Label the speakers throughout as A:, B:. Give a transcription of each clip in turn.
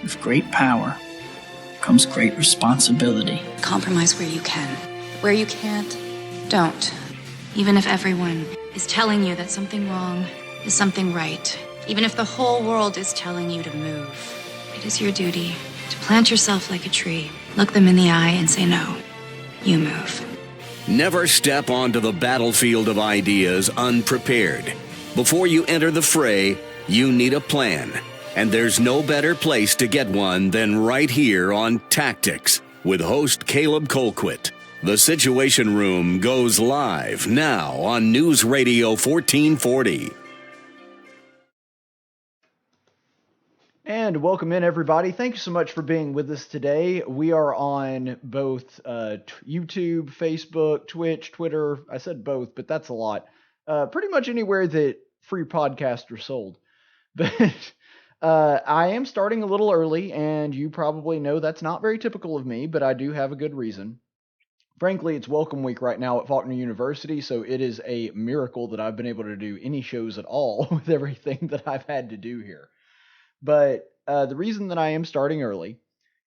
A: With great power comes great responsibility.
B: Compromise where you can. Where you can't, don't. Even if everyone is telling you that something wrong is something right. Even if the whole world is telling you to move. It is your duty to plant yourself like a tree, look them in the eye and say no. You move.
C: Never step onto the battlefield of ideas unprepared. Before you enter the fray, you need a plan. And there's no better place to get one than right here on Tactics with host Caleb Colquitt. The Situation Room goes live now on News Radio 1440.
D: And welcome in, everybody. Thank you so much for being with us today. We are on both YouTube, Facebook, Twitch, Twitter. I said both, but that's a lot. Pretty much anywhere that free podcasts are sold. But I am starting a little early, and you probably know that's not very typical of me, but I do have a good reason. Frankly, it's welcome week right now at Faulkner University, so it is a miracle that I've been able to do any shows at all with everything that I've had to do here. But the reason that I am starting early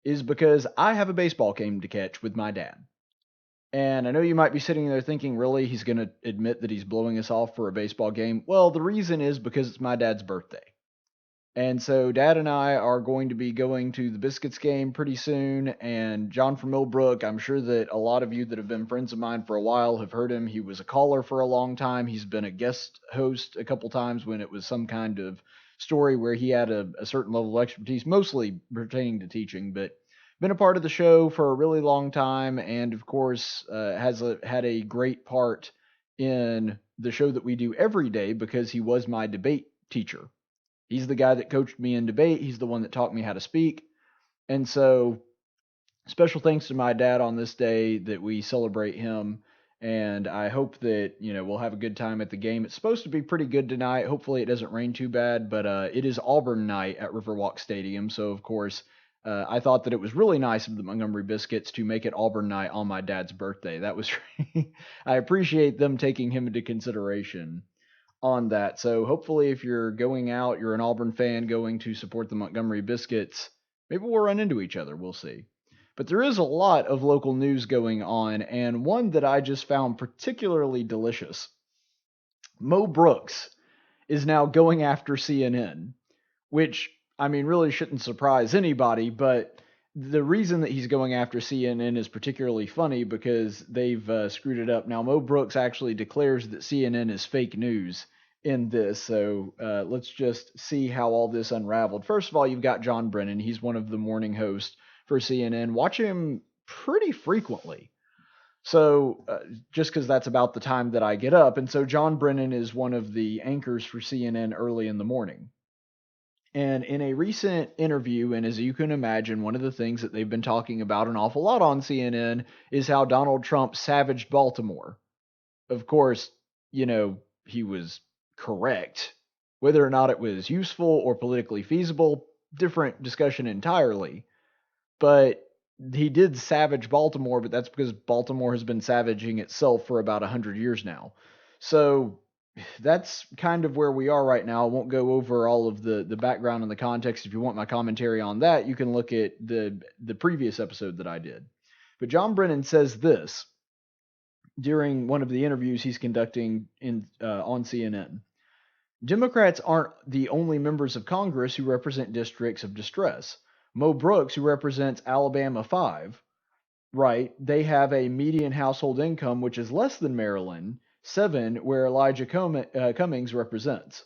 D: is because I have a baseball game to catch with my dad. And I know you might be sitting there thinking, really, he's going to admit that he's blowing us off for a baseball game? Well, the reason is because it's my dad's birthday. And so Dad and I are going to be going to the Biscuits game pretty soon. And John from Millbrook, I'm sure that a lot of you that have been friends of mine for a while have heard him. He was a caller for a long time. He's been a guest host a couple times when it was some kind of story where he had a certain level of expertise, mostly pertaining to teaching, but been a part of the show for a really long time. And of course, had a great part in the show that we do every day because he was my debate teacher. He's the guy that coached me in debate. He's the one that taught me how to speak. And so special thanks to my dad on this day that we celebrate him. And I hope that, we'll have a good time at the game. It's supposed to be pretty good tonight. Hopefully it doesn't rain too bad, but it is Auburn night at Riverwalk Stadium. So, of course, I thought that it was really nice of the Montgomery Biscuits to make it Auburn night on my dad's birthday. That was, I appreciate them taking him into consideration on that. So hopefully if you're going out, you're an Auburn fan going to support the Montgomery Biscuits, maybe we'll run into each other. We'll see. But there is a lot of local news going on, and one that I just found particularly delicious. Mo Brooks is now going after CNN, which, really shouldn't surprise anybody, but the reason that he's going after CNN is particularly funny because they've screwed it up. Now, Mo Brooks actually declares that CNN is fake news in this, so let's just see how all this unraveled. First of all, you've got John Brennan. He's one of the morning hosts for CNN. Watch him pretty frequently. So just because that's about the time that I get up. And so John Brennan is one of the anchors for CNN early in the morning. And in a recent interview, and as you can imagine, one of the things that they've been talking about an awful lot on CNN is how Donald Trump savaged Baltimore. Of course, he was correct. Whether or not it was useful or politically feasible, different discussion entirely. But he did savage Baltimore, but that's because Baltimore has been savaging itself for about 100 years now. So that's kind of where we are right now. I won't go over all of the background and the context. If you want my commentary on that, you can look at the previous episode that I did. But John Brennan says this during one of the interviews he's conducting on CNN. Democrats aren't the only members of Congress who represent districts of distress. Mo Brooks, who represents Alabama 5, right, they have a median household income which is less than Maryland 7, where Elijah Cummings represents.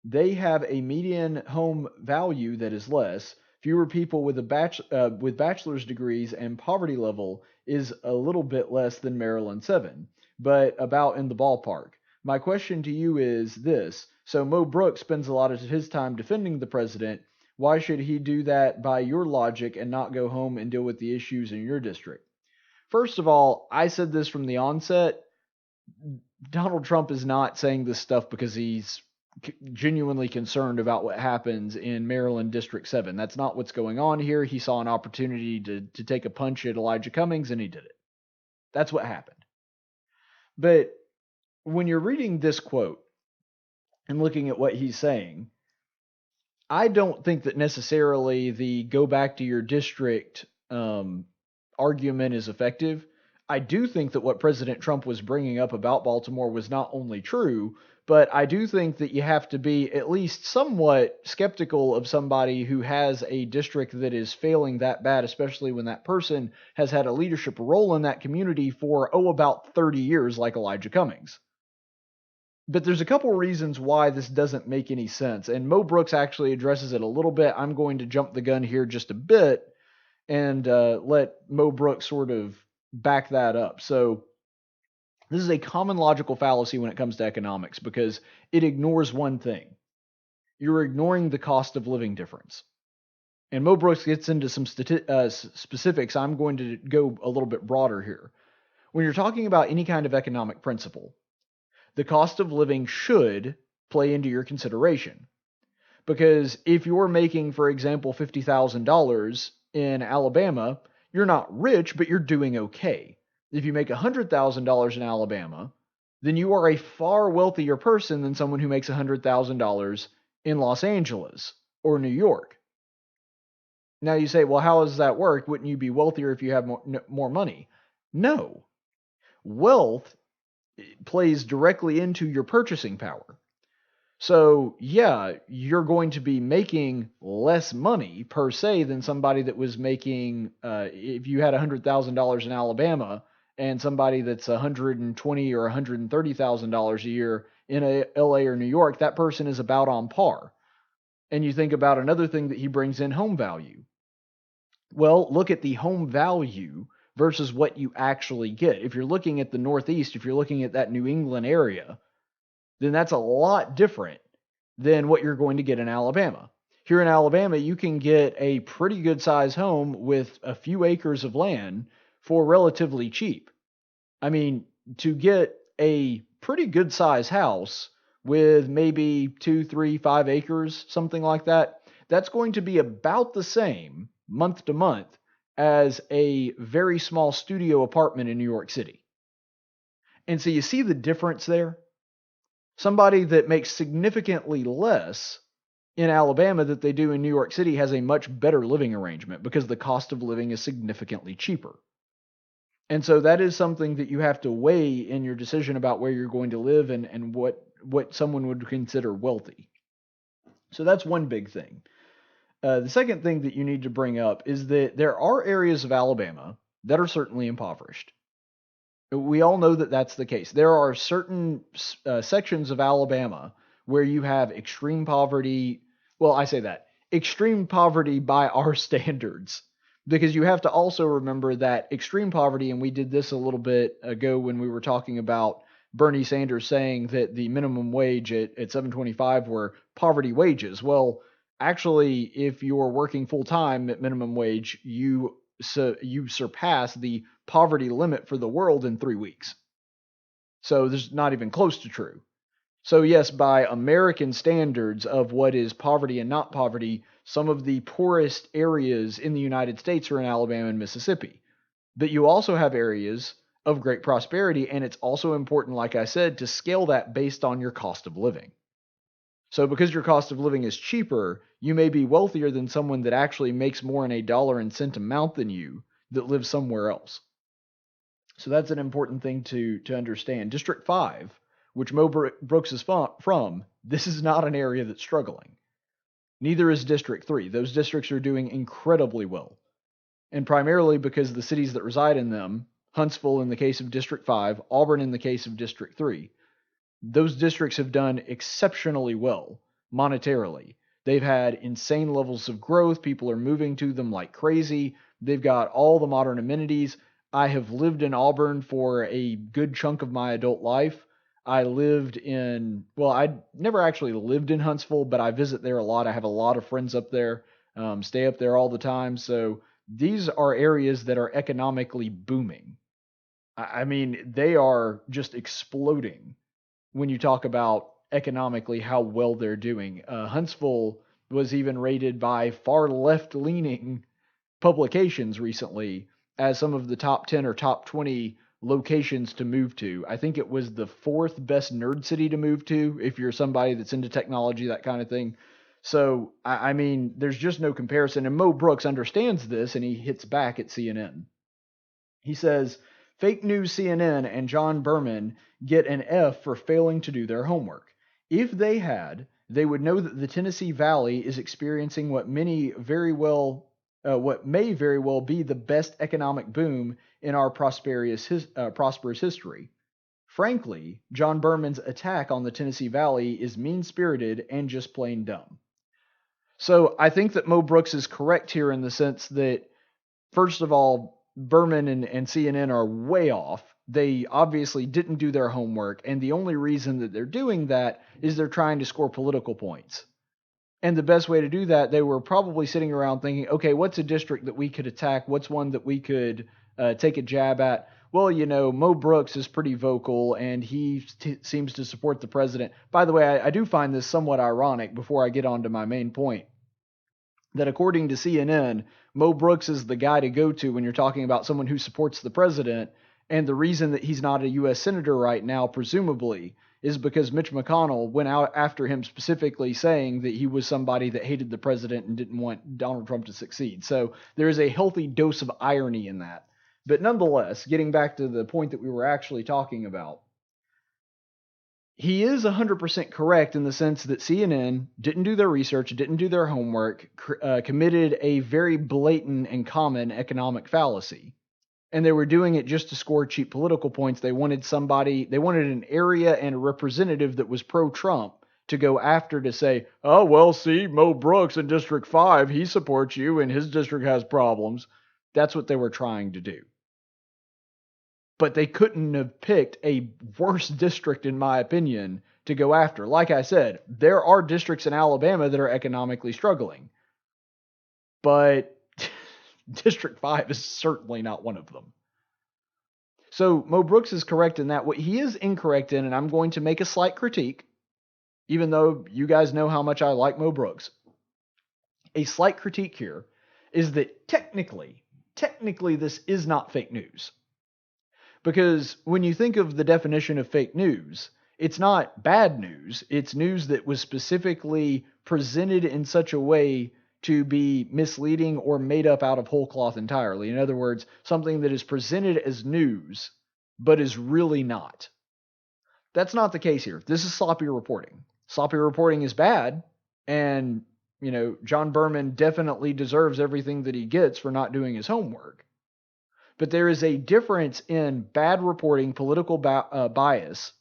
D: They have a median home value that is less. Fewer people with with bachelor's degrees, and poverty level is a little bit less than Maryland 7, but about in the ballpark. My question to you is this. So Mo Brooks spends a lot of his time defending the president. Why should he do that by your logic and not go home and deal with the issues in your district? First of all, I said this from the onset. Donald Trump is not saying this stuff because he's genuinely concerned about what happens in Maryland District 7. That's not what's going on here. He saw an opportunity to take a punch at Elijah Cummings, and he did it. That's what happened. But when you're reading this quote and looking at what he's saying, I don't think that necessarily the go back to your district argument is effective. I do think that what President Trump was bringing up about Baltimore was not only true, but I do think that you have to be at least somewhat skeptical of somebody who has a district that is failing that bad, especially when that person has had a leadership role in that community for, about 30 years, like Elijah Cummings. But there's a couple reasons why this doesn't make any sense, and Mo Brooks actually addresses it a little bit. I'm going to jump the gun here just a bit and let Mo Brooks sort of back that up. So this is a common logical fallacy when it comes to economics because it ignores one thing. You're ignoring the cost of living difference. And Mo Brooks gets into some specifics. I'm going to go a little bit broader here. When you're talking about any kind of economic principle, the cost of living should play into your consideration. Because if you're making, for example, $50,000 in Alabama, you're not rich, but you're doing okay. If you make $100,000 in Alabama, then you are a far wealthier person than someone who makes $100,000 in Los Angeles or New York. Now you say, well, how does that work? Wouldn't you be wealthier if you have more money? No. Wealth plays directly into your purchasing power. So, yeah, you're going to be making less money per se than somebody that was making, if you had $100,000 in Alabama and somebody that's $120,000 or $130,000 a year in LA or New York, that person is about on par. And you think about another thing that he brings in, home value. Well, look at the home value versus what you actually get. If you're looking at the Northeast, if you're looking at that New England area, then that's a lot different than what you're going to get in Alabama. Here in Alabama, you can get a pretty good size home with a few acres of land for relatively cheap. I mean, to get a pretty good size house with maybe 2, 3, 5 acres, something like that, that's going to be about the same month to month as a very small studio apartment in New York City. And so you see the difference there? Somebody that makes significantly less in Alabama that they do in New York City has a much better living arrangement because the cost of living is significantly cheaper. And so that is something that you have to weigh in your decision about where you're going to live and what someone would consider wealthy. So that's one big thing. The second thing that you need to bring up is that there are areas of Alabama that are certainly impoverished. We all know that that's the case. There are certain sections of Alabama where you have extreme poverty. Well, I say that. Extreme poverty by our standards. Because you have to also remember that extreme poverty, and we did this a little bit ago when we were talking about Bernie Sanders saying that the minimum wage at $7.25 were poverty wages. Well, actually, if you're working full-time at minimum wage, you surpass the poverty limit for the world in 3 weeks. So there's not even close to true. So yes, by American standards of what is poverty and not poverty, some of the poorest areas in the United States are in Alabama and Mississippi. But you also have areas of great prosperity, and it's also important, like I said, to scale that based on your cost of living. So because your cost of living is cheaper, you may be wealthier than someone that actually makes more in a dollar and cent amount than you that lives somewhere else. So that's an important thing to understand. District 5, which Mo Brooks is from, this is not an area that's struggling. Neither is District 3. Those districts are doing incredibly well. And primarily because the cities that reside in them, Huntsville in the case of District 5, Auburn in the case of District 3, those districts have done exceptionally well monetarily. They've had insane levels of growth. People are moving to them like crazy. They've got all the modern amenities. I have lived in Auburn for a good chunk of my adult life. I never actually lived in Huntsville, but I visit there a lot. I have a lot of friends up there, stay up there all the time. So these are areas that are economically booming. I mean, they are just exploding when you talk about economically how well they're doing. Huntsville was even rated by far left-leaning publications recently as some of the top 10 or top 20 locations to move to. I think it was the 4th best nerd city to move to if you're somebody that's into technology, that kind of thing. So, I mean, there's just no comparison. And Mo Brooks understands this, and he hits back at CNN. He says, fake news CNN and John Berman get an F for failing to do their homework. If they had, they would know that the Tennessee Valley is experiencing what may very well be the best economic boom in our prosperous history. Frankly, John Berman's attack on the Tennessee Valley is mean-spirited and just plain dumb. So I think that Mo Brooks is correct here in the sense that, first of all, Berman and CNN are way off. They obviously didn't do their homework, and the only reason that they're doing that is they're trying to score political points. And the best way to do that, they were probably sitting around thinking, okay, what's a district that we could attack? What's one that we could take a jab at? Well, Mo Brooks is pretty vocal, and he seems to support the president. By the way, I do find this somewhat ironic before I get on to my main point, that according to CNN, Mo Brooks is the guy to go to when you're talking about someone who supports the president, and the reason that he's not a U.S. senator right now, presumably, is because Mitch McConnell went out after him specifically saying that he was somebody that hated the president and didn't want Donald Trump to succeed. So there is a healthy dose of irony in that. But nonetheless, getting back to the point that we were actually talking about, he is 100% correct in the sense that CNN didn't do their research, didn't do their homework, committed a very blatant and common economic fallacy. And they were doing it just to score cheap political points. They wanted an area and a representative that was pro-Trump to go after to say, oh, well, see, Mo Brooks in District 5, he supports you and his district has problems. That's what they were trying to do. But they couldn't have picked a worse district, in my opinion, to go after. Like I said, there are districts in Alabama that are economically struggling. But District 5 is certainly not one of them. So Mo Brooks is correct in that. What he is incorrect in, and I'm going to make a slight critique, even though you guys know how much I like Mo Brooks, a slight critique here is that technically this is not fake news. Because when you think of the definition of fake news, it's not bad news. It's news that was specifically presented in such a way to be misleading or made up out of whole cloth entirely. In other words, something that is presented as news, but is really not. That's not the case here. This is sloppy reporting. Sloppy reporting is bad, and, John Berman definitely deserves everything that he gets for not doing his homework. But there is a difference in bad reporting, political bias,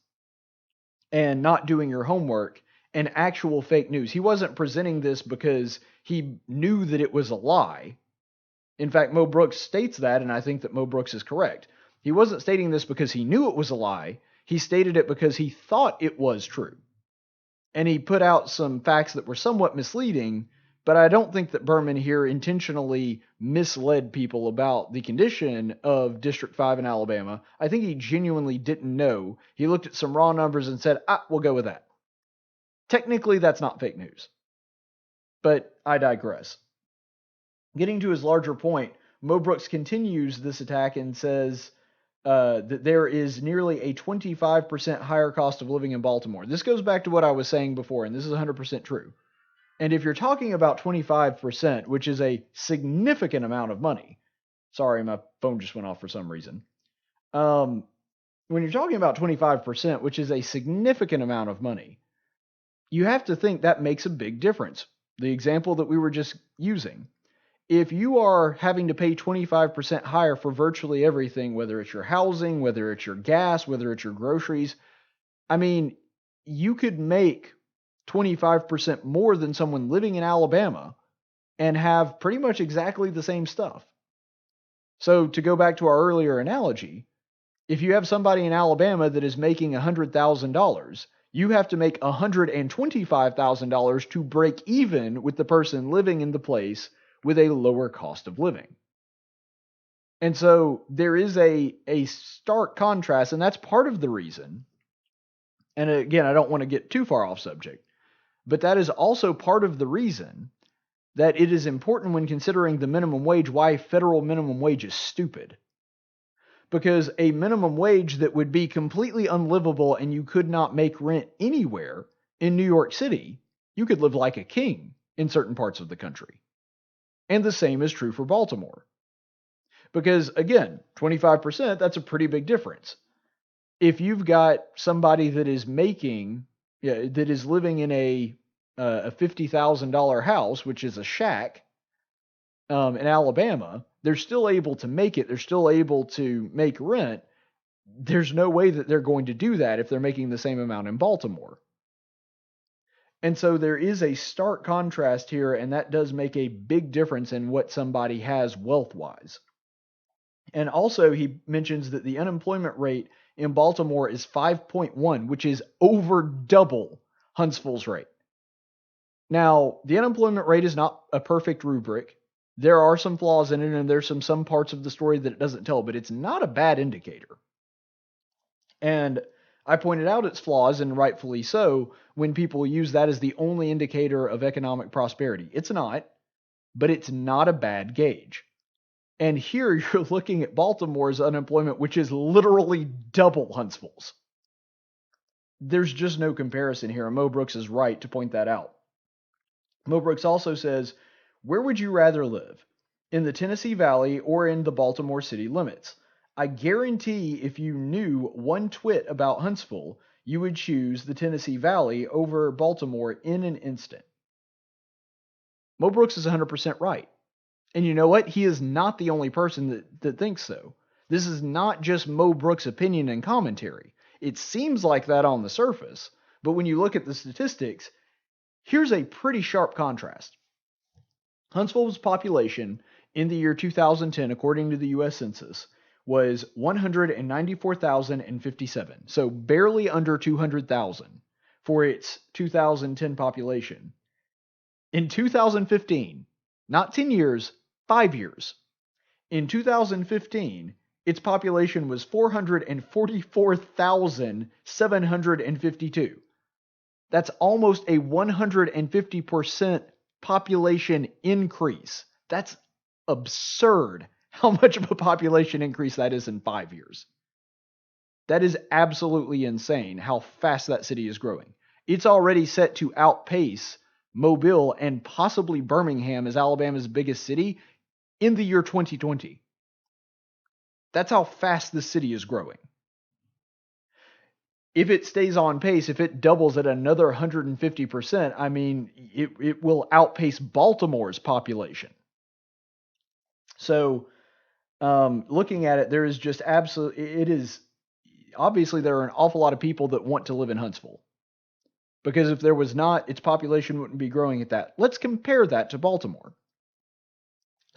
D: and not doing your homework, and actual fake news. He wasn't presenting this because he knew that it was a lie. In fact, Mo Brooks states that, and I think that Mo Brooks is correct. He wasn't stating this because he knew it was a lie. He stated it because he thought it was true. And he put out some facts that were somewhat misleading, but I don't think that Berman here intentionally misled people about the condition of District 5 in Alabama. I think he genuinely didn't know. He looked at some raw numbers and said, we'll go with that. Technically, that's not fake news. But I digress. Getting to his larger point, Mo Brooks continues this attack and says that there is nearly a 25% higher cost of living in Baltimore. This goes back to what I was saying before, and this is 100% true. And if you're talking about 25%, which is a significant amount of money, sorry, my phone just went off for some reason. When you're talking about 25%, which is a significant amount of money, you have to think that makes a big difference. The example that we were just using. If you are having to pay 25% higher for virtually everything, whether it's your housing, whether it's your gas, whether it's your groceries, you could make 25% more than someone living in Alabama and have pretty much exactly the same stuff. So to go back to our earlier analogy, if you have somebody in Alabama that is making $100,000, you have to make $125,000 to break even with the person living in the place with a lower cost of living. And so there is a stark contrast, and that's part of the reason. And again, I don't want to get too far off subject, but that is also part of the reason that it is important when considering the minimum wage why federal minimum wage is stupid. Because a minimum wage that would be completely unlivable and you could not make rent anywhere in New York City You could live like a king in certain parts of the country. And the same is true for Baltimore. Because again, 25%, that's a pretty big difference. If you've got somebody that is that is living in a $50,000 house, which is a shack, in Alabama, they're still able to make it. They're still able to make rent. There's no way that they're going to do that if they're making the same amount in Baltimore. And so there is a stark contrast here, and that does make a big difference in what somebody has wealth-wise. And also, he mentions that the unemployment rate in Baltimore is 5.1, which is over double Huntsville's rate. Now, the unemployment rate is not a perfect rubric. There are some flaws in it, and there's some parts of the story that it doesn't tell, but it's not a bad indicator. And I pointed out its flaws, and rightfully so, when people use that as the only indicator of economic prosperity. It's not, but it's not a bad gauge. And here you're looking at Baltimore's unemployment, which is literally double Huntsville's. There's just no comparison here, and Mo Brooks is right to point that out. Mo Brooks also says, where would you rather live? In the Tennessee Valley or in the Baltimore city limits? I guarantee if you knew one twit about Huntsville, you would choose the Tennessee Valley over Baltimore in an instant. Mo Brooks is 100% right. And you know what? He is not the only person that thinks so. This is not just Mo Brooks' opinion and commentary. It seems like that on the surface, but when you look at the statistics, here's a pretty sharp contrast. Huntsville's population in the year 2010, according to the U.S. Census, was 194,057, so barely under 200,000 for its 2010 population. In 2015, not 10 years, 5 years. In 2015, its population was 444,752. That's almost a 150% population increase. That's absurd how much of a population increase that is in 5 years. That is absolutely insane how fast that city is growing. It's already set to outpace Mobile and possibly Birmingham as Alabama's biggest city in the year 2020. That's how fast this city is growing. If it stays on pace, if it doubles at another 150%, I mean, it will outpace Baltimore's population. So, looking at it, there is just obviously there are an awful lot of people that want to live in Huntsville. Because if there was not, its population wouldn't be growing at that. Let's compare that to Baltimore.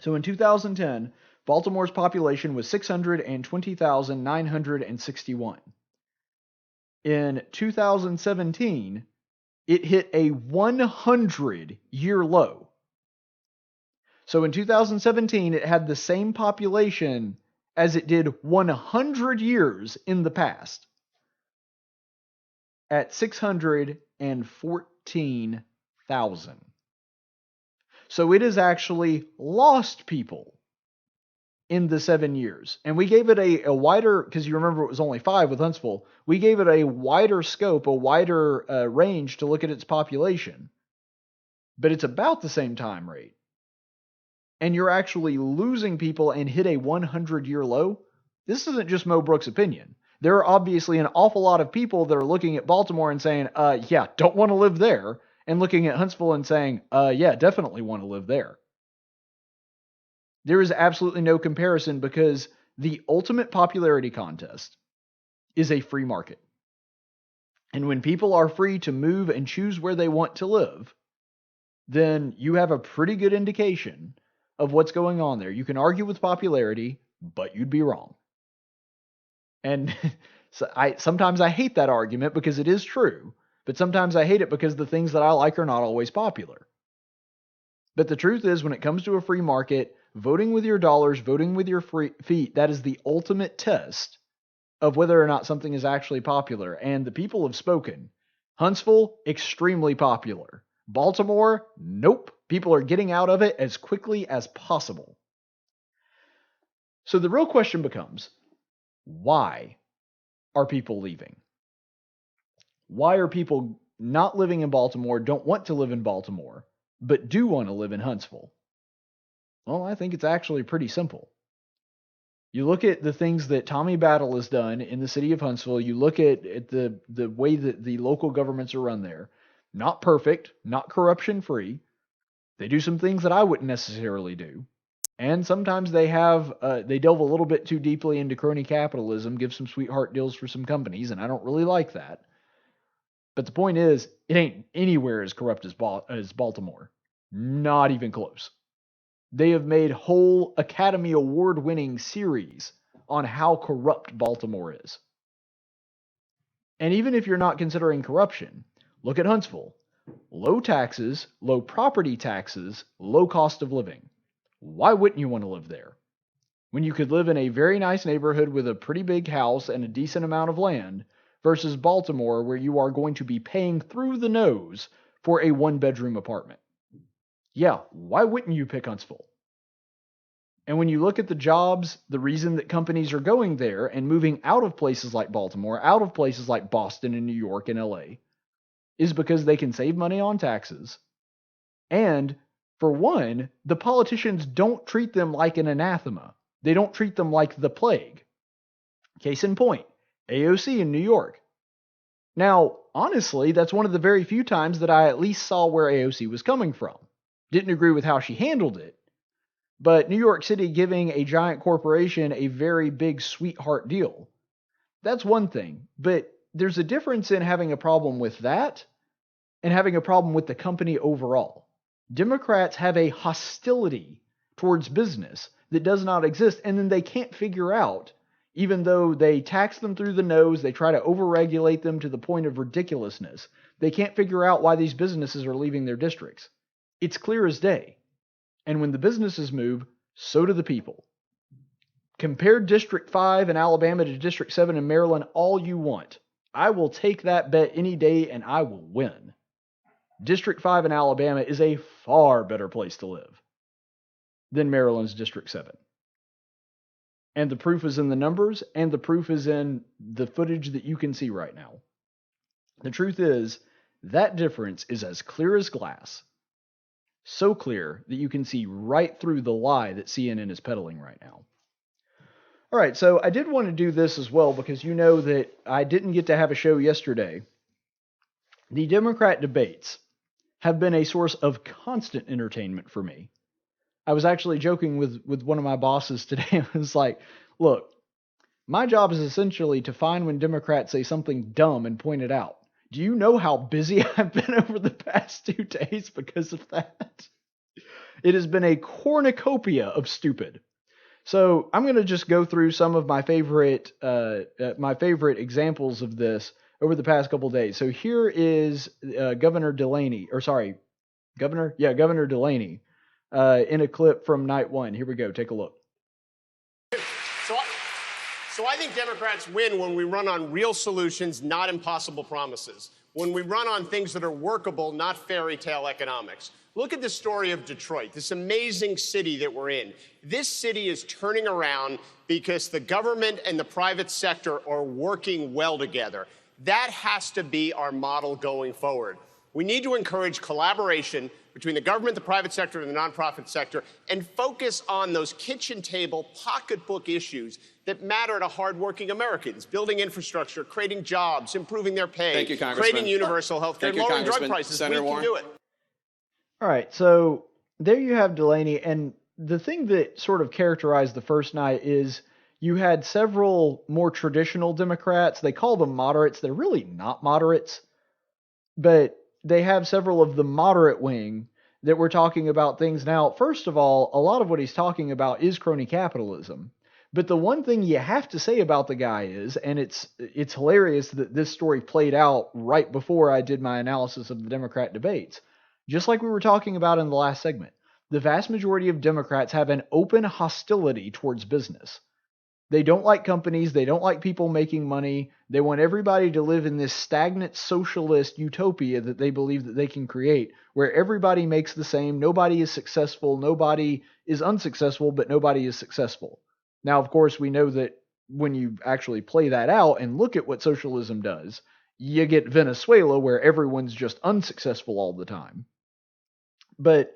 D: So in 2010, Baltimore's population was 620,961. In 2017, it hit a 100-year low. So in 2017, it had the same population as it did 100 years in the past, at 614,000. So it has actually lost people in the 7 years. And we gave it a wider, because you remember it was only 5 with Huntsville, we gave it a wider scope, a wider range to look at its population. But it's about the same time rate. And you're actually losing people and hit a 100-year low. This isn't just Mo Brooks' opinion. There are obviously an awful lot of people that are looking at Baltimore and saying, yeah, don't want to live there. And looking at Huntsville and saying, yeah, definitely want to live there. There is absolutely no comparison because the ultimate popularity contest is a free market. And when people are free to move and choose where they want to live, then you have a pretty good indication of what's going on there. You can argue with popularity, but you'd be wrong. And sometimes I hate that argument because it is true, but sometimes I hate it because the things that I like are not always popular. But the truth is, when it comes to a free market, voting with your dollars, voting with your feet, that is the ultimate test of whether or not something is actually popular. And the people have spoken. Huntsville, extremely popular. Baltimore, nope. People are getting out of it as quickly as possible. So the real question becomes, why are people leaving? Why are people not living in Baltimore don't want to live in Baltimore, but do want to live in Huntsville? Well, I think it's actually pretty simple. You look at the things that Tommy Battle has done in the city of Huntsville. You look at the way that the local governments are run there. Not perfect, not corruption free. They do some things that I wouldn't necessarily do. And sometimes they delve a little bit too deeply into crony capitalism, give some sweetheart deals for some companies, and I don't really like that. But the point is, it ain't anywhere as corrupt as Baltimore. Not even close. They have made whole Academy Award-winning series on how corrupt Baltimore is. And even if you're not considering corruption, look at Huntsville. Low taxes, low property taxes, low cost of living. Why wouldn't you want to live there? When you could live in a very nice neighborhood with a pretty big house and a decent amount of land, versus Baltimore, where you are going to be paying through the nose for a one-bedroom apartment. Yeah, why wouldn't you pick Huntsville? And when you look at the jobs, the reason that companies are going there and moving out of places like Baltimore, out of places like Boston and New York and LA, is because they can save money on taxes. And for one, the politicians don't treat them like an anathema. They don't treat them like the plague. Case in point, AOC in New York. Now, honestly, that's one of the very few times that I at least saw where AOC was coming from. Didn't agree with how she handled it. But New York City giving a giant corporation a very big sweetheart deal. That's one thing. But there's a difference in having a problem with that and having a problem with the company overall. Democrats have a hostility towards business that does not exist, and then they can't figure out, even though they tax them through the nose, they try to overregulate them to the point of ridiculousness, they can't figure out why these businesses are leaving their districts. It's clear as day. And when the businesses move, so do the people. Compare District 5 in Alabama to District 7 in Maryland all you want. I will take that bet any day and I will win. District 5 in Alabama is a far better place to live than Maryland's District 7. And the proof is in the numbers, and the proof is in the footage that you can see right now. The truth is, that difference is as clear as glass. So clear that you can see right through the lie that CNN is peddling right now. All right, so I did want to do this as well because you know that I didn't get to have a show yesterday. The Democrat debates have been a source of constant entertainment for me. I was actually joking with one of my bosses today. I was like, look, my job is essentially to find when Democrats say something dumb and point it out. Do you know how busy I've been over the past 2 days because of that? It has been a cornucopia of stupid. So I'm going to just go through some of my favorite examples of this over the past couple days. So here is Governor Delaney in a clip from night one. Here we go. Take a look.
E: So I think Democrats win when we run on real solutions, not impossible promises. When we run on things that are workable, not fairy tale economics. Look at the story of Detroit, this amazing city that we're in. This city is turning around because the government and the private sector are working well together. That has to be our model going forward. We need to encourage collaboration between the government, the private sector, and the nonprofit sector, and focus on those kitchen table, pocketbook issues that matter to hardworking Americans: building infrastructure, creating jobs, improving their pay,
F: Thank you, Congressman.
E: creating universal health care, lowering drug prices.
F: Senator
E: We can
F: Warren.
E: do it.
D: All right, so there you have Delaney, and the thing that sort of characterized the first night is you had several more traditional Democrats. They call them moderates. They're really not moderates, but they have several of the moderate wing that were talking about things. Now, first of all, a lot of what he's talking about is crony capitalism. But the one thing you have to say about the guy is, and it's hilarious that this story played out right before I did my analysis of the Democrat debates. Just like we were talking about in the last segment, the vast majority of Democrats have an open hostility towards business. They don't like companies. They don't like people making money. They want everybody to live in this stagnant socialist utopia that they believe that they can create, where everybody makes the same. Nobody is successful. Nobody is unsuccessful, but nobody is successful. Now, of course, we know that when you actually play that out and look at what socialism does, you get Venezuela, where everyone's just unsuccessful all the time. But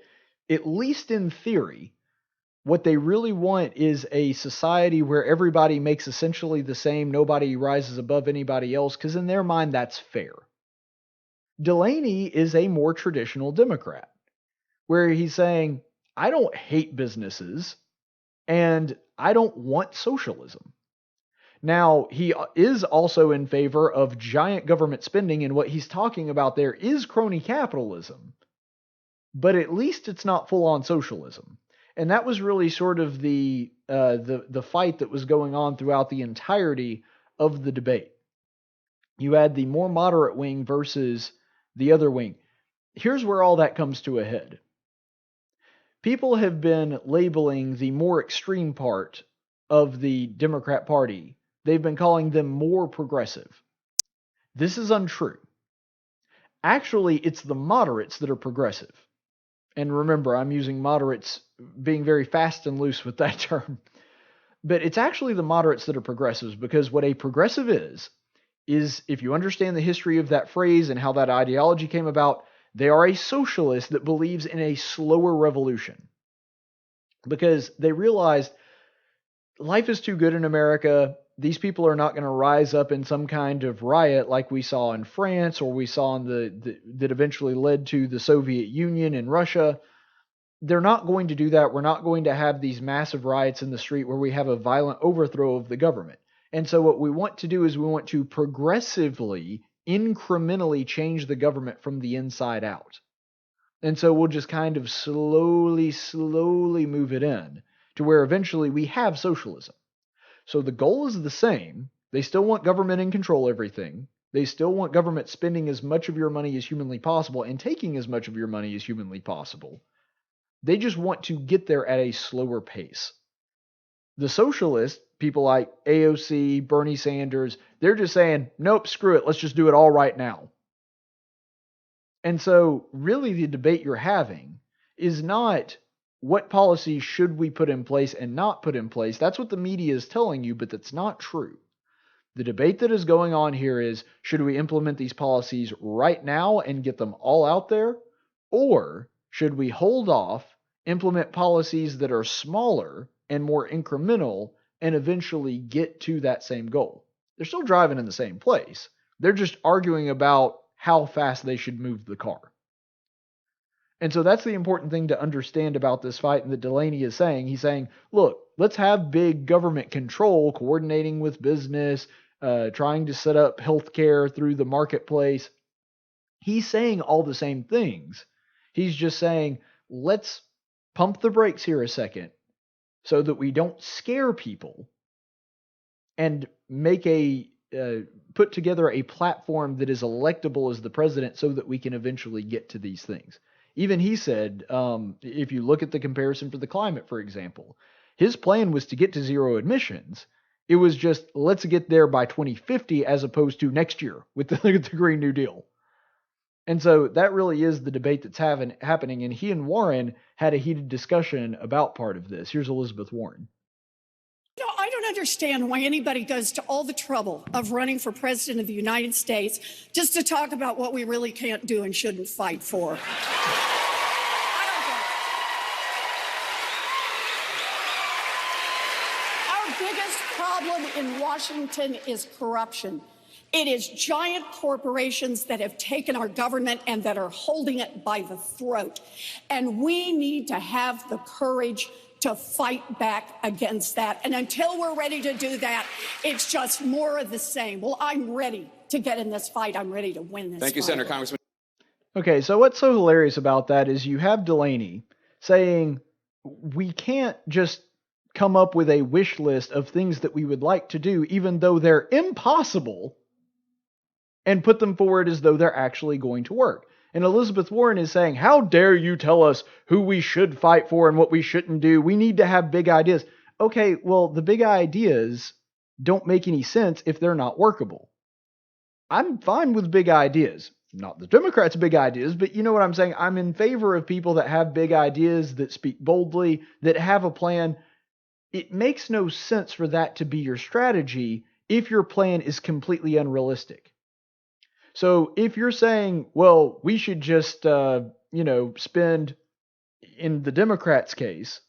D: at least in theory, what they really want is a society where everybody makes essentially the same, nobody rises above anybody else, because in their mind, that's fair. Delaney is a more traditional Democrat, where he's saying, I don't hate businesses, and I don't want socialism. Now, he is also in favor of giant government spending, and what he's talking about there is crony capitalism. But at least it's not full-on socialism. And that was really sort of the fight that was going on throughout the entirety of the debate. You had the more moderate wing versus the other wing. Here's where all that comes to a head. People have been labeling the more extreme part of the Democrat Party. They've been calling them more progressive. This is untrue. Actually, it's the moderates that are progressive. And remember, I'm using moderates, being very fast and loose with that term. But it's actually the moderates that are progressives, because what a progressive is if you understand the history of that phrase and how that ideology came about, they are a socialist that believes in a slower revolution. Because they realized life is too good in America. These people are not going to rise up in some kind of riot like we saw in France, or we saw in that eventually led to the Soviet Union and Russia. They're not going to do that. We're not going to have these massive riots in the street where we have a violent overthrow of the government. And so what we want to do is we want to progressively, incrementally change the government from the inside out. And so we'll just kind of slowly move it in to where eventually we have socialism. So the goal is the same. They still want government in control of everything. They still want government spending as much of your money as humanly possible and taking as much of your money as humanly possible. They just want to get there at a slower pace. The socialists, people like AOC, Bernie Sanders, they're just saying, nope, screw it. Let's just do it all right now. And so really the debate you're having is not what policies should we put in place and not put in place. That's what the media is telling you, but that's not true. The debate that is going on here is, should we implement these policies right now and get them all out there? Or should we hold off, implement policies that are smaller and more incremental, and eventually get to that same goal? They're still driving in the same place. They're just arguing about how fast they should move the car. And so that's the important thing to understand about this fight, and that Delaney is saying. He's saying, look, let's have big government control, coordinating with business, trying to set up healthcare through the marketplace. He's saying all the same things. He's just saying, let's pump the brakes here a second so that we don't scare people, and make put together a platform that is electable as the president so that we can eventually get to these things. Even he said, if you look at the comparison for the climate, for example, his plan was to get to zero emissions. It was just, let's get there by 2050 as opposed to next year with the Green New Deal. And so that really is the debate that's happening. And he and Warren had a heated discussion about part of this. Here's Elizabeth Warren.
F: You know, I don't understand why anybody goes to all the trouble of running for president of the United States just to talk about what we really can't do and shouldn't fight for. Our biggest problem in Washington is corruption. It is giant corporations that have taken our government and that are holding it by the throat. And we need to have the courage to fight back against that. And until we're ready to do that, it's just more of the same. Well, I'm ready to get in this fight. I'm ready to win this fight.
G: Thank you, Senator. Congressman.
D: Okay, so what's so hilarious about that is you have Delaney saying we can't just come up with a wish list of things that we would like to do, even though they're impossible, and put them forward as though they're actually going to work. And Elizabeth Warren is saying, how dare you tell us who we should fight for and what we shouldn't do? We need to have big ideas. Okay, well, the big ideas don't make any sense if they're not workable. I'm fine with big ideas. Not the Democrats' big ideas, but you know what I'm saying? I'm in favor of people that have big ideas, that speak boldly, that have a plan. It makes no sense for that to be your strategy if your plan is completely unrealistic. So if you're saying, well, we should just, spend, in the Democrats' case,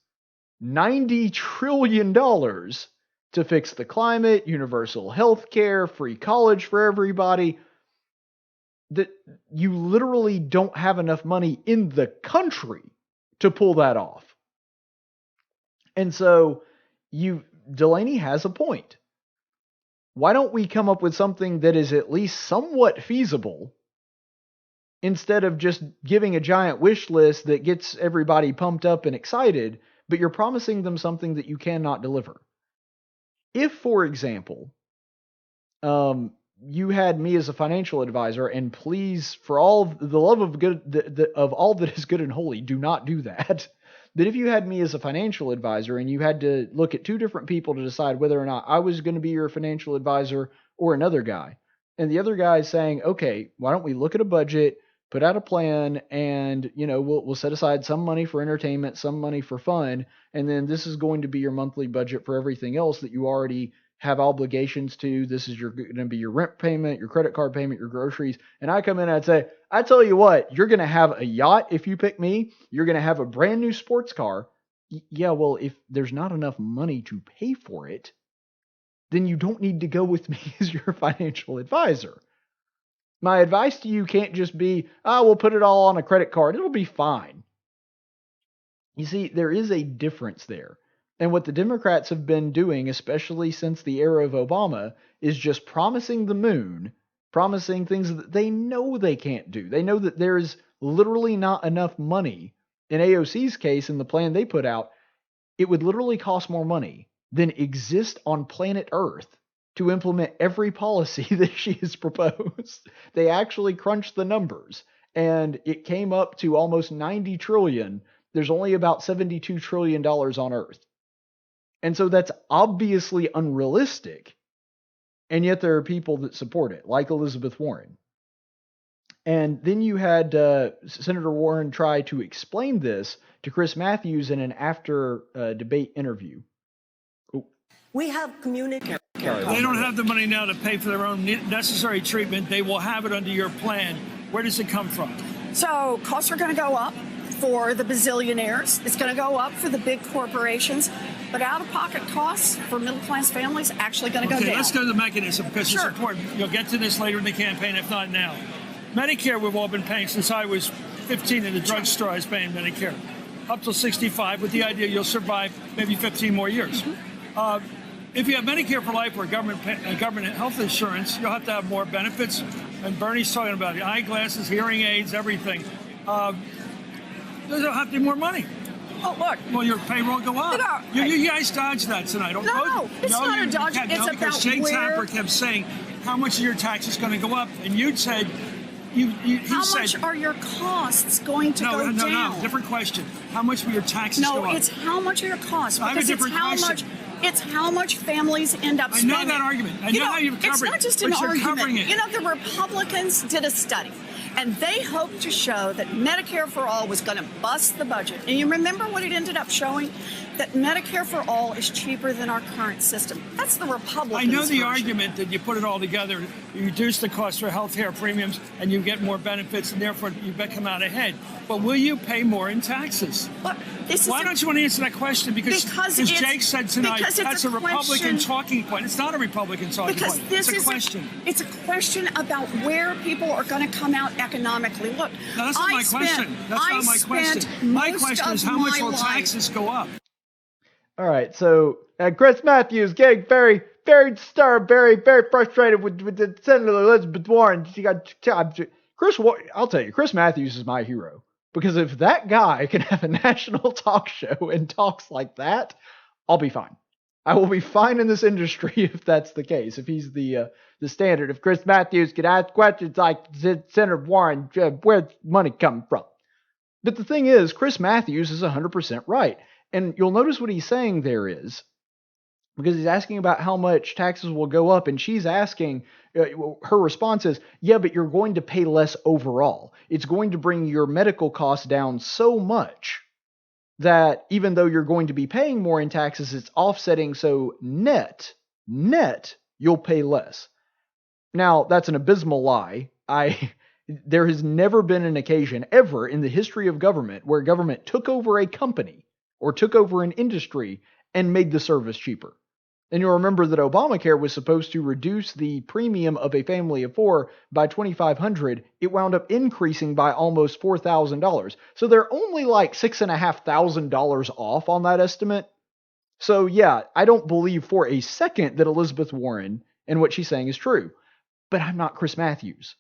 D: $90 trillion to fix the climate, universal health care, free college for everybody, that you literally don't have enough money in the country to pull that off. And so Delaney has a point. Why don't we come up with something that is at least somewhat feasible instead of just giving a giant wish list that gets everybody pumped up and excited, but you're promising them something that you cannot deliver? If, for example, you had me as a financial advisor, and please, for all the love of good, of all that is good and holy, do not do that. That if you had me as a financial advisor and you had to look at two different people to decide whether or not I was going to be your financial advisor or another guy, and the other guy is saying, okay, why don't we look at a budget, put out a plan, and we'll set aside some money for entertainment, some money for fun, and then this is going to be your monthly budget for everything else that you already have obligations to. This is going to be your rent payment, your credit card payment, your groceries. And I come in and I'd say, I tell you what, you're going to have a yacht if you pick me. You're going to have a brand new sports car. Yeah, well, if there's not enough money to pay for it, then you don't need to go with me as your financial advisor. My advice to you can't just be, we'll put it all on a credit card. It'll be fine. You see, there is a difference there. And what the Democrats have been doing, especially since the era of Obama, is just promising the moon, promising things that they know they can't do. They know that there's literally not enough money. In AOC's case, in the plan they put out, it would literally cost more money than exist on planet Earth to implement every policy that she has proposed. They actually crunched the numbers, and it came up to almost $90 trillion. There's only about $72 trillion on Earth. And so that's obviously unrealistic. And yet there are people that support it, like Elizabeth Warren. And then you had Senator Warren try to explain this to Chris Matthews in an after debate interview.
G: We have community.
H: They don't have the money now to pay for their own necessary treatment. They will have it under your plan. Where does it come from?
F: So costs are going to go up for the bazillionaires. It's going to go up for the big corporations. But out-of-pocket costs for middle-class families actually going to go down.
H: Okay, let's go to the mechanism because it's important. You'll get to this later in the campaign, if not now. Medicare we've all been paying since I was 15 in the drugstore. I was paying Medicare up till 65 with the idea you'll survive maybe 15 more years. If you have Medicare for life or government health insurance, you'll have to have more benefits. And Bernie's talking about the eyeglasses, hearing aids, everything. There'll have to be more money.
F: Oh, look.
H: Well, your payroll go up. You guys dodged that tonight.
F: No, it's not a dodge. It's
H: because
F: about
H: Jake
F: where...
H: Tapper kept saying, how much of your tax is going to go up? And you'd said...
F: How much are your costs going to go down?
H: No, different question. How much will your taxes go up?
F: No, it's how much are your costs.
H: I have a different question.
F: It's how much families end up spending.
H: I know that argument. I know how you've covered it.
F: It's not just an argument. The Republicans did a study, and they hoped to show that Medicare for All was going to bust the budget. And you remember what it ended up showing? That Medicare for All is cheaper than our current system. That's the Republicans'
H: I know the
F: version.
H: argument that you put it all together, you reduce the cost for health care premiums, and you get more benefits, and therefore you come out ahead. But will you pay more in taxes?
F: Look,
H: Why don't you want to answer that question? Because Jake said tonight that's a Republican talking point. It's not a Republican talking point. It's a question.
F: It's a question about where people are going to come out economically. Look,
H: no, that's not my question. That's not my question. My question is how much will taxes go up?
D: All right, so Chris Matthews getting very disturbed, very frustrated with the Senator Elizabeth Warren. She got I'll tell you, Chris Matthews is my hero, because if that guy can have a national talk show and talks like that, I'll be fine. I will be fine in this industry if that's the case. If he's the standard, if Chris Matthews can ask questions like Senator Warren, where's money coming from? But the thing is, Chris Matthews is 100% right. And you'll notice what he's saying there is, because he's asking about how much taxes will go up, and she's asking, her response is, yeah, but you're going to pay less overall. It's going to bring your medical costs down so much that even though you're going to be paying more in taxes, it's offsetting, so net, you'll pay less. Now, that's an abysmal lie. there has never been an occasion ever in the history of government where government took over a company or took over an industry and made the service cheaper. And you'll remember that Obamacare was supposed to reduce the premium of a family of 4 by $2,500. It wound up increasing by almost $4,000. So they're only like $6,500 off on that estimate. So yeah, I don't believe for a second that Elizabeth Warren and what she's saying is true. But I'm not Chris Matthews.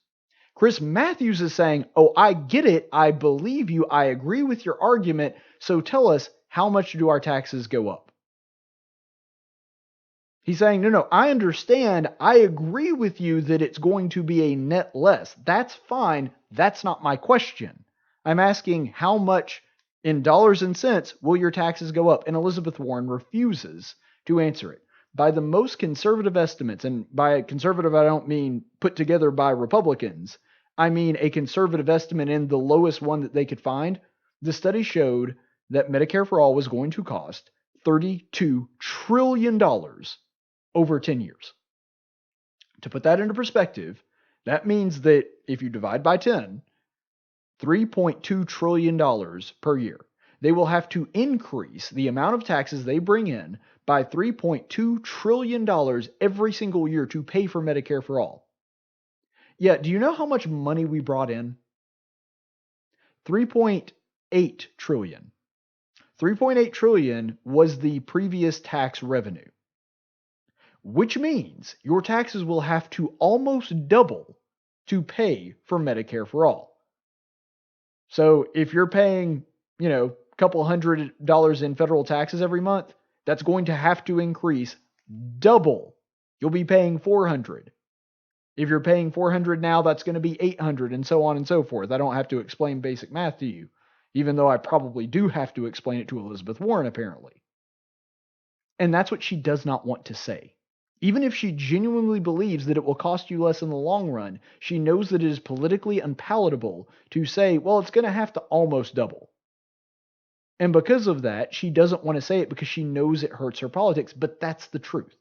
D: Chris Matthews is saying, oh, I get it. I believe you. I agree with your argument. So tell us, how much do our taxes go up? He's saying, no, I understand. I agree with you that it's going to be a net less. That's fine. That's not my question. I'm asking how much in dollars and cents will your taxes go up? And Elizabeth Warren refuses to answer it. By the most conservative estimates, and by conservative I don't mean put together by Republicans, I mean a conservative estimate in the lowest one that they could find, the study showed that Medicare for All was going to cost $32 trillion over 10 years. To put that into perspective, that means that if you divide by 10, $3.2 trillion per year. They will have to increase the amount of taxes they bring in by $3.2 trillion every single year to pay for Medicare for All. Yeah, do you know how much money we brought in? $3.8 trillion. $3.8 trillion was the previous tax revenue, which means your taxes will have to almost double to pay for Medicare for All. So if you're paying, a couple $100 in federal taxes every month, that's going to have to increase double. You'll be paying $400. If you're paying $400 now, that's going to be $800 and so on and so forth. I don't have to explain basic math to you, even though I probably do have to explain it to Elizabeth Warren, apparently. And that's what she does not want to say. Even if she genuinely believes that it will cost you less in the long run, she knows that it is politically unpalatable to say, well, it's going to have to almost double. And because of that, she doesn't want to say it because she knows it hurts her politics, but that's the truth.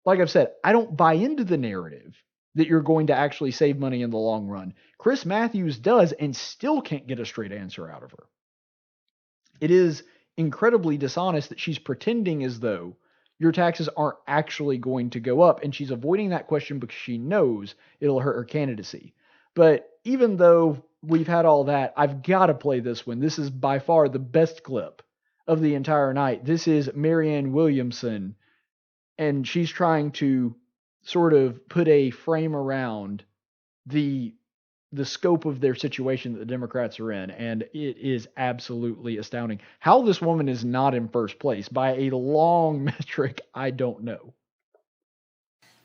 D: Like I've said, I don't buy into the narrative that you're going to actually save money in the long run. Chris Matthews does and still can't get a straight answer out of her. It is incredibly dishonest that she's pretending as though your taxes aren't actually going to go up, and she's avoiding that question because she knows it'll hurt her candidacy. But even though we've had all that, I've got to play this one. This is by far the best clip of the entire night. This is Marianne Williamson, and she's trying to sort of put a frame around the scope of their situation that the Democrats are in, and it is absolutely astounding. How this woman is not in first place by a long metric, I don't know.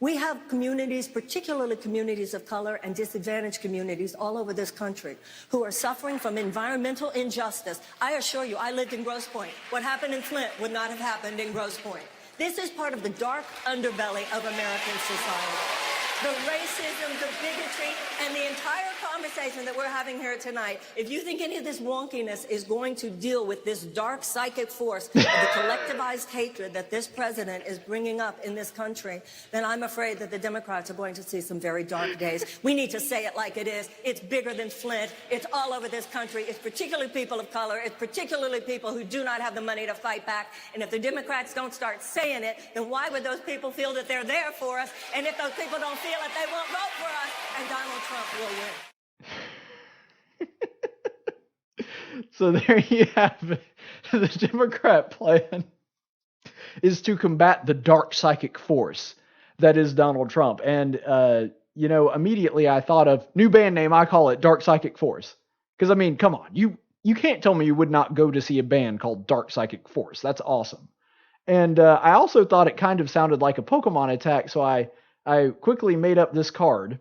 G: We have communities, particularly communities of color and disadvantaged communities all over this country who are suffering from environmental injustice. I assure you, I lived in Grosse Pointe. What happened in Flint would not have happened in Grosse Pointe. This is part of the dark underbelly of American society. The racism, the bigotry, and the entire conversation that we're having here tonight, if you think any of this wonkiness is going to deal with this dark psychic force of the collectivized hatred that this president is bringing up in this country, then I'm afraid that the Democrats are going to see some very dark days. We need to say it like it is. It's bigger than Flint. It's all over this country. It's particularly people of color. It's particularly people who do not have the money to fight back. And if the Democrats don't start saying it, then why would those people feel that they're there for us? And if those people don't feel it, they won't vote for us, and Donald Trump will win.
D: So there you have it. The Democrat plan is to combat the dark psychic force that is Donald Trump. And, immediately I thought of new band name. I call it Dark Psychic Force. Because, I mean, come on. You can't tell me you would not go to see a band called Dark Psychic Force. That's awesome. And I also thought it kind of sounded like a Pokemon attack, so I quickly made up this card.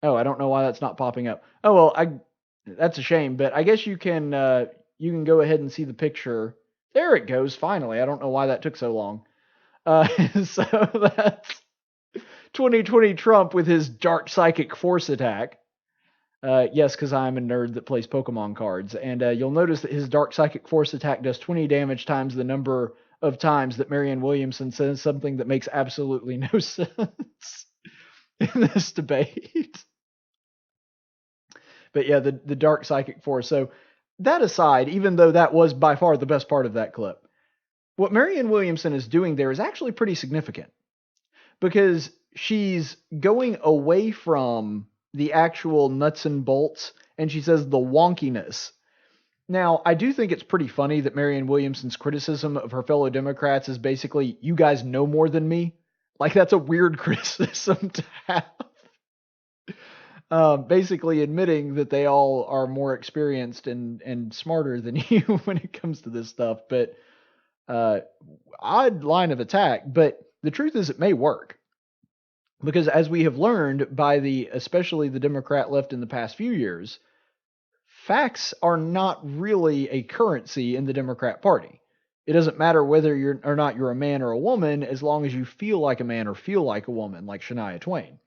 D: Oh, I don't know why that's not popping up. Oh, well, that's a shame, but I guess you can go ahead and see the picture. There it goes, finally. I don't know why that took so long. So that's 2020 Trump with his Dark Psychic Force attack. Yes, because I'm a nerd that plays Pokemon cards. And you'll notice that his Dark Psychic Force attack does 20 damage times the number of times that Marianne Williamson says something that makes absolutely no sense. in this debate. But yeah, the dark psychic force. So that aside, even though that was by far the best part of that clip, what Marianne Williamson is doing there is actually pretty significant, because she's going away from the actual nuts and bolts, and she says the wonkiness. Now, I do think it's pretty funny that Marianne Williamson's criticism of her fellow Democrats is basically, you guys know more than me. Like, that's a weird criticism to have. Basically admitting that they all are more experienced and smarter than you when it comes to this stuff. But odd line of attack. But the truth is, it may work. Because as we have learned by especially the Democrat left in the past few years, facts are not really a currency in the Democrat Party. It doesn't matter whether you're a man or a woman, as long as you feel like a man or feel like a woman, like Shania Twain.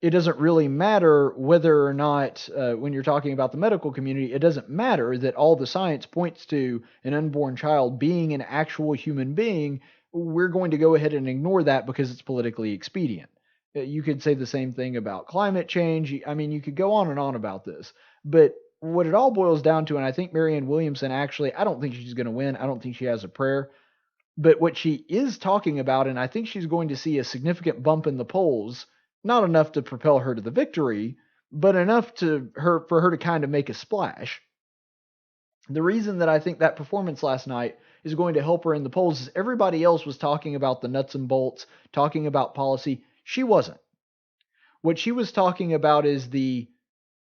D: It doesn't really matter whether or not, when you're talking about the medical community, it doesn't matter that all the science points to an unborn child being an actual human being. We're going to go ahead and ignore that because it's politically expedient. You could say the same thing about climate change. I mean, you could go on and on about this. But what it all boils down to, and I think Marianne Williamson actually, I don't think she's going to win. I don't think she has a prayer. But what she is talking about, and I think she's going to see a significant bump in the polls, not enough to propel her to the victory, but enough for her to kind of make a splash. The reason that I think that performance last night is going to help her in the polls is everybody else was talking about the nuts and bolts, talking about policy. She wasn't. What she was talking about is the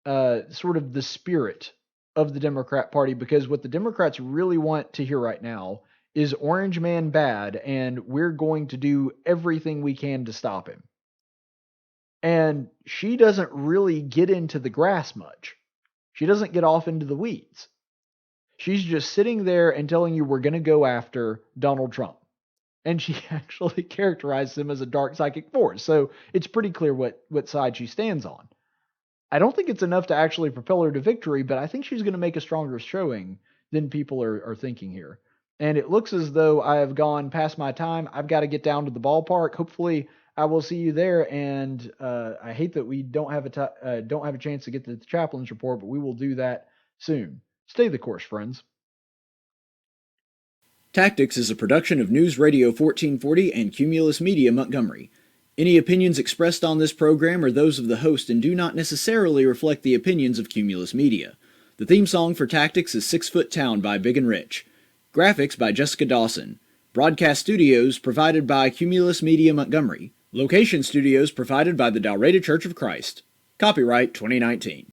D: sort of the spirit of the Democrat Party, because what the Democrats really want to hear right now is Orange Man bad, and we're going to do everything we can to stop him. And she doesn't really get into the grass much. She doesn't get off into the weeds. She's just sitting there and telling you we're going to go after Donald Trump. And she actually characterized him as a dark psychic force. So it's pretty clear what side she stands on. I don't think it's enough to actually propel her to victory, but I think she's going to make a stronger showing than people are thinking here. And it looks as though I have gone past my time. I've got to get down to the ballpark. Hopefully I will see you there. And I hate that we don't have a chance to get to the chaplain's report, but we will do that soon. Stay the course, friends.
I: Tactics is a production of News Radio 1440 and Cumulus Media Montgomery. Any opinions expressed on this program are those of the host and do not necessarily reflect the opinions of Cumulus Media. The theme song for Tactics is 6 Foot Town by Big and Rich. Graphics by Jessica Dawson. Broadcast studios provided by Cumulus Media Montgomery. Location studios provided by the Dalraida Church of Christ. Copyright 2019.